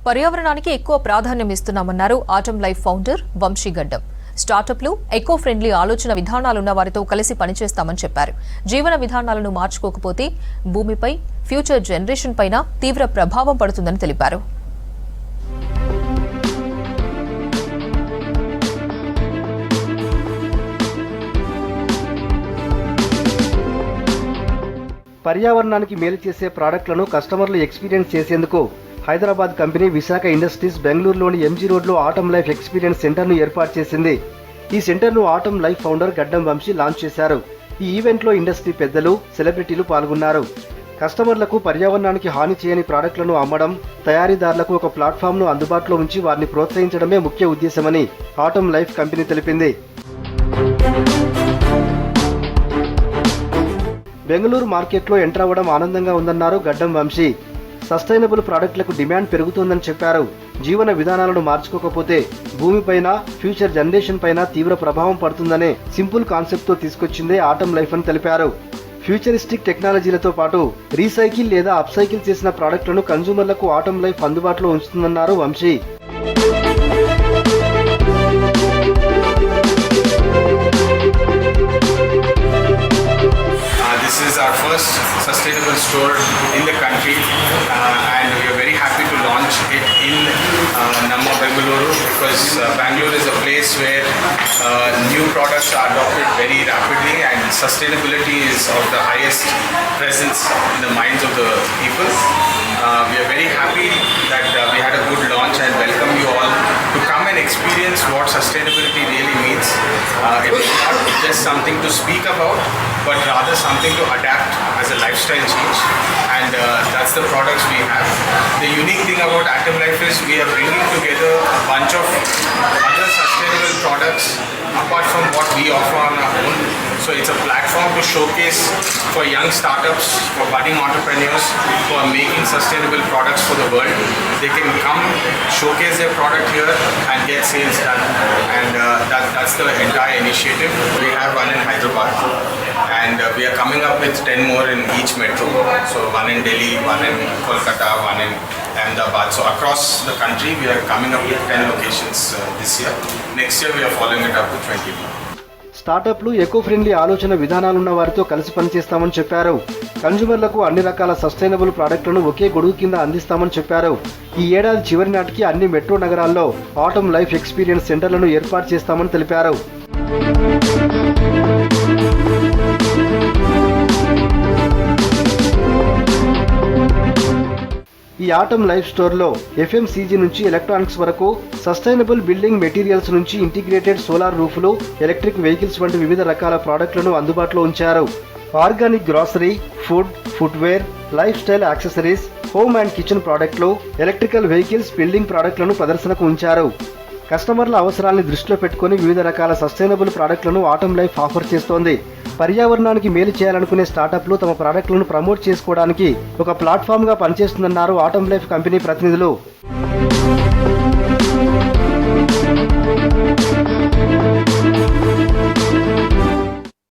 పర్యావరణానికి ఎక్కువ ప్రాధాన్యం ఇస్తున్నామన్నారు ఆటమ్ లైఫ్ ఫౌండర్ వంశీ గడ్డం. స్టార్టప్లు ఎకో ఫ్రెండ్లీ ఆలోచన విధానాలున్న వారితో కలిసి పనిచేస్తామని చెప్పారు. జీవన విధానాలను మార్చుకోకపోతే భూమిపై, ఫ్యూచర్ జనరేషన్ పైన తీవ్ర ప్రభావం పడుతుందని తెలిపారు. పర్యావరణానికి మేలు చేసే ప్రాడక్ట్లను కస్టమర్లు ఎక్స్పీరియన్స్ చేసేందుకు హైదరాబాద్ కంపెనీ విశాఖ ఇండస్ట్రీస్ బెంగళూరులోని ఎంజీ రోడ్లో ఆటమ్ లైఫ్ ఎక్స్పీరియన్స్ సెంటర్ను ఏర్పాటు చేసింది. ఈ సెంటర్ను ఆటమ్ లైఫ్ ఫౌండర్ గడ్డం వంశీ లాంచ్ చేశారు. ఈ ఈవెంట్లో ఇండస్ట్రీ పెద్దలు, సెలబ్రిటీలు పాల్గొన్నారు. కస్టమర్లకు పర్యావరణానికి హాని చేయని ప్రాడక్ట్లను అమ్మడం, తయారీదారులకు ఒక ప్లాట్ఫామ్ను అందుబాటులో ఉంచి వారిని ప్రోత్సహించడమే ముఖ్య ఉద్దేశమని ఆటమ్ లైఫ్ కంపెనీ తెలిపింది. బెంగళూరు మార్కెట్లో ఎంటర్ అవ్వడం ఆనందంగా ఉందన్నారు గడ్డం వంశీ. సస్టైనబుల్ ప్రాడక్టులకు డిమాండ్ పెరుగుతోందని చెప్పారు. జీవన విధానాలను మార్చుకోకపోతే భూమిపైన, ఫ్యూచర్ జనరేషన్ పైన తీవ్ర ప్రభావం పడుతుందనే సింపుల్ కాన్సెప్ట్ తో తీసుకొచ్చిందే ఆటమ్ లైఫ్ అని తెలిపారు. ఫ్యూచరిస్టిక్ టెక్నాలజీలతో పాటు రీసైకిల్ లేదా అప్సైకిల్ చేసిన ప్రాడక్టులను కన్జ్యూమర్లకు ఆటమ్ లైఫ్ అందుబాటులో ఉంచుతుందన్నారు Vamsi. This is our first sustainable store in the country and we are very happy to launch it in Namma Bengaluru because Bangalore is a place where new products are adopted very rapidly and sustainability is of the highest presence in the minds of the people. We are very happy that we had a good launch and welcome you all to come and experience what sustainability really means. It is not just something to speak about, but rather something to adapt as a lifestyle change, and that's the products we have. The unique thing about Atom Life is we are bringing together a bunch of other sustainable products apart from what we offer on our own. So it's a platform to showcase for young startups, for budding entrepreneurs who are making sustainable products for the world. They can come showcase their product here and get sales done, and that's the entire initiative. We have one in Hyderabad and we are coming up with 10 more in each metro. So one in Delhi, one in Kolkata, one in Ahmedabad. So across the country we are coming up with 10 locations this year. Next year we are following it up with 20 more. స్టార్టప్లు eco friendly ఆలోచన విధానాలున్న వారితో కలిసి పనిచేస్తామని చెప్పారు. కన్జ్యూమర్లకు అన్ని రకాల sustainable ప్రాడక్టులను ఒకే గొడుగు కింద అందిస్తామని చెప్పారు. ఈ ఏడాది చివరి నాటికి అన్ని మెట్రో నగరాల్లో ఆటమ్ లైఫ్ ఎక్స్పీరియన్స్ సెంటర్లను ఏర్పాటు చేస్తామని తెలిపారు. ఈ ఆటమ్ లైఫ్ స్టోర్లో ఎఫ్ఎంసీజీ నుంచి ఎలక్ట్రానిక్స్ వరకు, సస్టైనబుల్ బిల్డింగ్ మెటీరియల్స్ నుంచి ఇంటిగ్రేటెడ్ సోలార్ రూఫ్లు, ఎలక్ట్రిక్ వెహికల్స్ వంటి వివిధ రకాల ప్రాడక్టులను అందుబాటులో ఉంచారు. Organic grocery, food, footwear, lifestyle accessories, home and kitchen ప్రాడక్టులు, ఎలక్ట్రికల్ వెహికల్స్, బిల్డింగ్ ప్రాడక్టులను ప్రదర్శనకు ఉంచారు. కస్టమర్ల అవసరాలను దృష్టిలో పెట్టుకుని వివిధ రకాల సస్టైనబుల్ ప్రాడక్టులను ఆటమ్ లైఫ్ ఆఫర్ చేస్తోంది. పర్యావరణానికి మేలు చేయాలనుకునే స్టార్టప్లు తమ ప్రాడక్టులను ప్రమోట్ చేసుకోవడానికి ఒక ప్లాట్ఫామ్గా పనిచేస్తుందన్నారు ఆటమ్ లైఫ్ కంపెనీ ప్రతినిధులు.